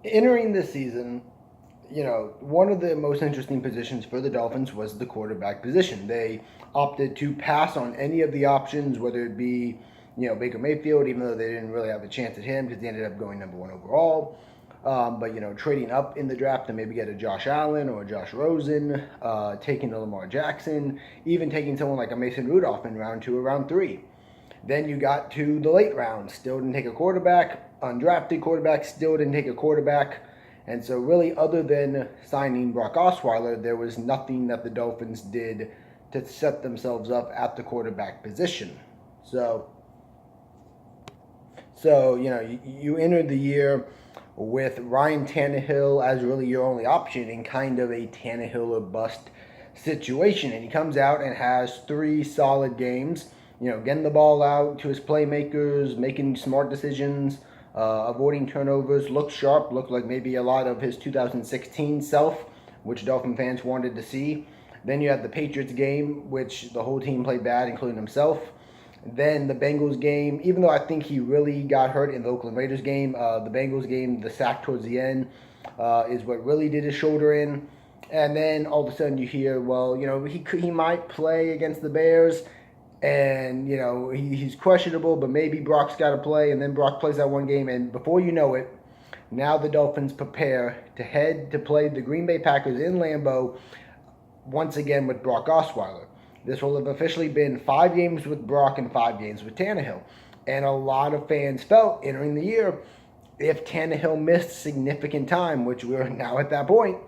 Entering this season, one of the most interesting positions for the Dolphins was the quarterback position. They opted to pass on any of the options, whether it be, Baker Mayfield, even though they didn't really have a chance at him because they ended up going number one overall. But trading up in the draft to maybe get a Josh Allen or a Josh Rosen, taking a Lamar Jackson, even taking someone like a Mason Rudolph in round two or round three. Then you got to the late rounds, still didn't take a quarterback, undrafted quarterback, still didn't take a quarterback. And so, really, other than signing Brock Osweiler, there was nothing that the Dolphins did to set themselves up at the quarterback position. So you entered the year with Ryan Tannehill as really your only option in kind of a Tannehill or bust situation. And he comes out and has 3 solid games, getting the ball out to his playmakers, making smart decisions, avoiding turnovers, looked sharp, looked like maybe a lot of his 2016 self, which Dolphin fans wanted to see. Then you had the Patriots game, which the whole team played bad, including himself. Then the Bengals game, even though I think he really got hurt in the Oakland Raiders game, the Bengals game, the sack towards the end is what really did his shoulder in. And then all of a sudden you hear, well, he might play against the Bears, and he's questionable, but maybe Brock's got to play. And then Brock plays that one game, and before you know it, now the Dolphins prepare to head to play the Green Bay Packers in Lambeau once again with Brock Osweiler. This will have officially been 5 games with Brock and 5 games with Tannehill. And a lot of fans felt entering the year, if Tannehill missed significant time, which we're now at that point,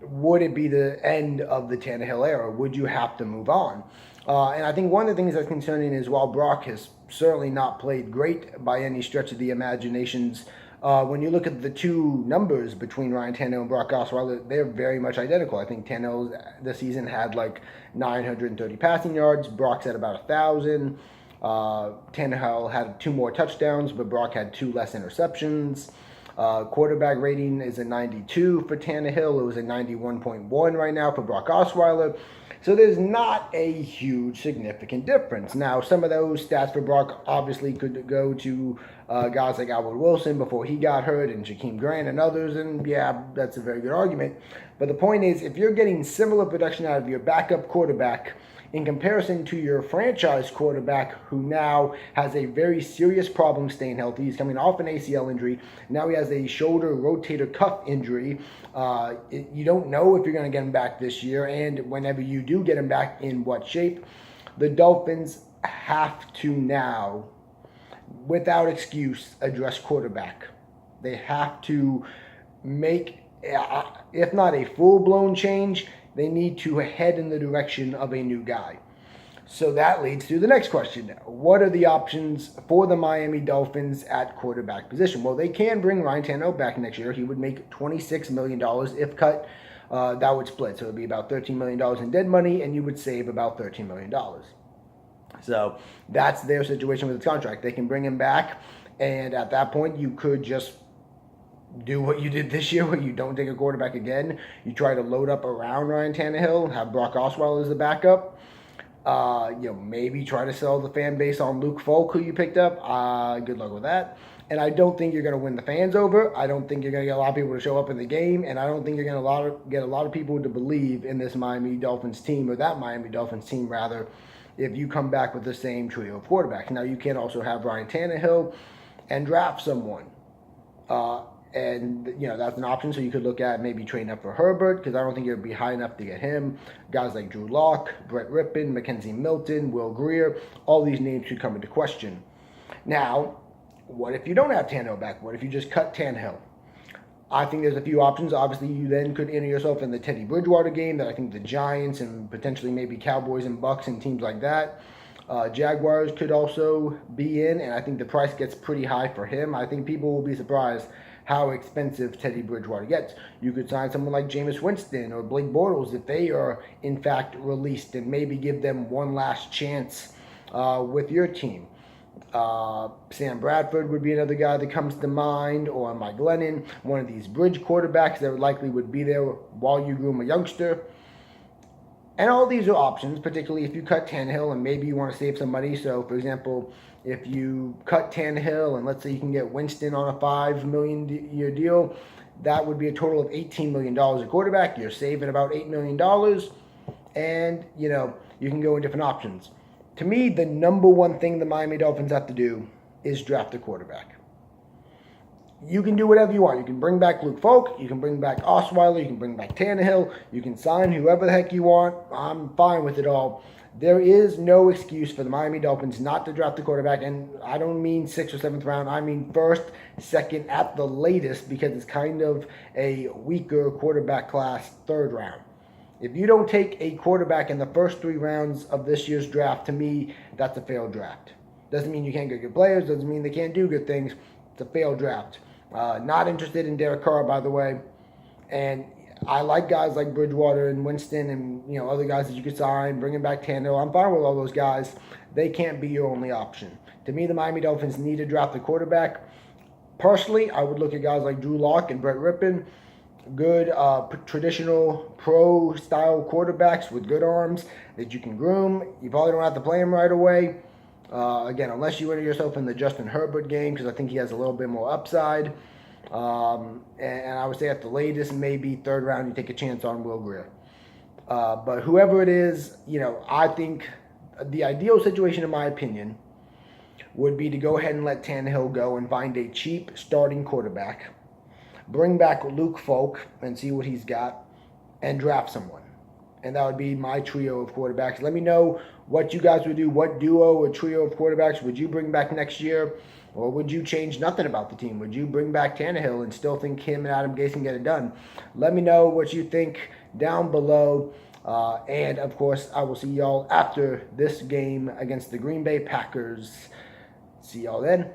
would it be the end of the Tannehill era? Would you have to move on? And I think one of the things that's concerning is while Brock has certainly not played great by any stretch of the imaginations, when you look at the two numbers between Ryan Tannehill and Brock Osweiler, they're very much identical. I think Tannehill this season had like 930 passing yards. Brock's at about 1,000. Tannehill had 2 more touchdowns, but Brock had 2 less interceptions. Quarterback rating is a 92 for Tannehill. It was a 91.1 right now for Brock Osweiler. So there's not a huge significant difference. Now, some of those stats for Brock obviously could go to guys like Albert Wilson before he got hurt, and Jakeem Grant and others, and yeah, that's a very good argument. But the point is, if you're getting similar production out of your backup quarterback in comparison to your franchise quarterback, who now has a very serious problem staying healthy. He's coming off an ACL injury. Now he has a shoulder rotator cuff injury. You don't know if you're going to get him back this year, and whenever you do get him back, in what shape. The Dolphins have to now, without excuse, address quarterback. They have to make, if not a full-blown change, they need to head in the direction of a new guy. So that leads to the next question. What are the options for the Miami Dolphins at quarterback position? Well, they can bring Ryan Tannehill back next year. He would make $26 million if cut. That would split. So it would be about $13 million in dead money, and you would save about $13 million. So that's their situation with his contract. They can bring him back, and at that point, you could just do what you did this year, where you don't take a quarterback again. You try to load up around Ryan Tannehill, have Brock Osweiler as the backup. Maybe try to sell the fan base on Luke Falk, who you picked up. Good luck with that. And I don't think you're going to win the fans over. I don't think you're going to get a lot of people to show up in the game, and I don't think you're going to get a lot of people to believe in this Miami Dolphins team, or that Miami Dolphins team, rather, if you come back with the same trio of quarterbacks. Now, you can also have Ryan Tannehill and draft someone. And that's an option. So you could look at maybe trading up for Herbert, because I don't think it would be high enough to get him. Guys like Drew Lock, Brett Rippon, Mackenzie Milton, Will Greer, all these names could come into question. Now, what if you don't have Tannehill back? What if you just cut Tannehill? I think there's a few options. Obviously, you then could enter yourself in the Teddy Bridgewater game that I think the Giants and potentially maybe Cowboys and Bucks and teams like that. Jaguars could also be in, and I think the price gets pretty high for him. I think people will be surprised how expensive Teddy Bridgewater gets. You could sign someone like Jameis Winston or Blake Bortles if they are, in fact, released, and maybe give them one last chance with your team. Sam Bradford would be another guy that comes to mind, or Mike Glennon, one of these bridge quarterbacks that likely would be there while you groom a youngster. And all these are options, particularly if you cut Tannehill and maybe you want to save some money. So, for example, if you cut Tannehill and let's say you can get Winston on a $5 million year deal, that would be a total of $18 million a quarterback. You're saving about $8 million, and you can go in different options. To me, the number one thing the Miami Dolphins have to do is draft a quarterback. You can do whatever you want. You can bring back Luke Falk. You can bring back Osweiler. You can bring back Tannehill. You can sign whoever the heck you want. I'm fine with it all. There is no excuse for the Miami Dolphins not to draft a quarterback. And I don't mean 6th or 7th round. I mean 1st, 2nd at the latest, because it's kind of a weaker quarterback class 3rd round. If you don't take a quarterback in the first 3 rounds of this year's draft, to me, that's a failed draft. Doesn't mean you can't get good players. Doesn't mean they can't do good things. It's a failed draft. Not interested in Derek Carr, by the way. And I like guys like Bridgewater and Winston and other guys that you could sign, bringing back Tannehill. I'm fine with all those guys. They can't be your only option. To me, the Miami Dolphins need to draft a quarterback. Personally, I would look at guys like Drew Lock and Brett Rippon. Good traditional pro-style quarterbacks with good arms that you can groom. You probably don't have to play them right away. Again, unless you enter yourself in the Justin Herbert game, because I think he has a little bit more upside. And I would say at the latest, maybe 3rd round, you take a chance on Will Grier. But whoever it is, I think the ideal situation, in my opinion, would be to go ahead and let Tannehill go and find a cheap starting quarterback. Bring back Luke Falk and see what he's got, and draft someone. And that would be my trio of quarterbacks. Let me know what you guys would do. What duo or trio of quarterbacks would you bring back next year? Or would you change nothing about the team? Would you bring back Tannehill and still think him and Adam Gase can get it done? Let me know what you think down below. And, of course, I will see y'all after this game against the Green Bay Packers. See y'all then.